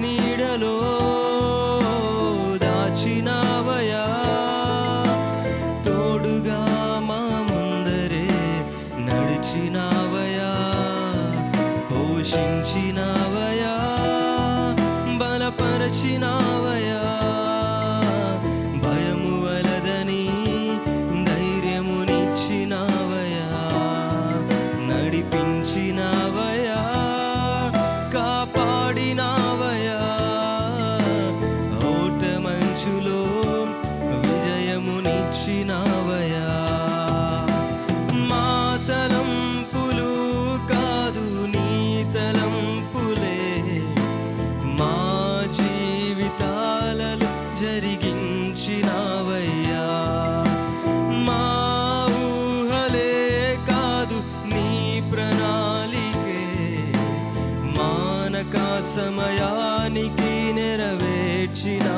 నీడలో దాచినావయా, తోడుగా మా ముందరే నడిచినావయా, పోషించినావయా, బలపరచినావయా, భయము వలదని ధైర్యమునిచ్చినావయా, నడిపించినావయా, కాపాడినావయా, ఓట మంచులో విజయమునిచ్చినావయా. మా తలంపులు కాదు నీ తలంపులే మా జీవితాలలో జరిగించినావయ్యా. మా ఊహలే కాదు నీ ప్రణాళికే మానక సమయానికి నెరవేర్చినావయ్యా.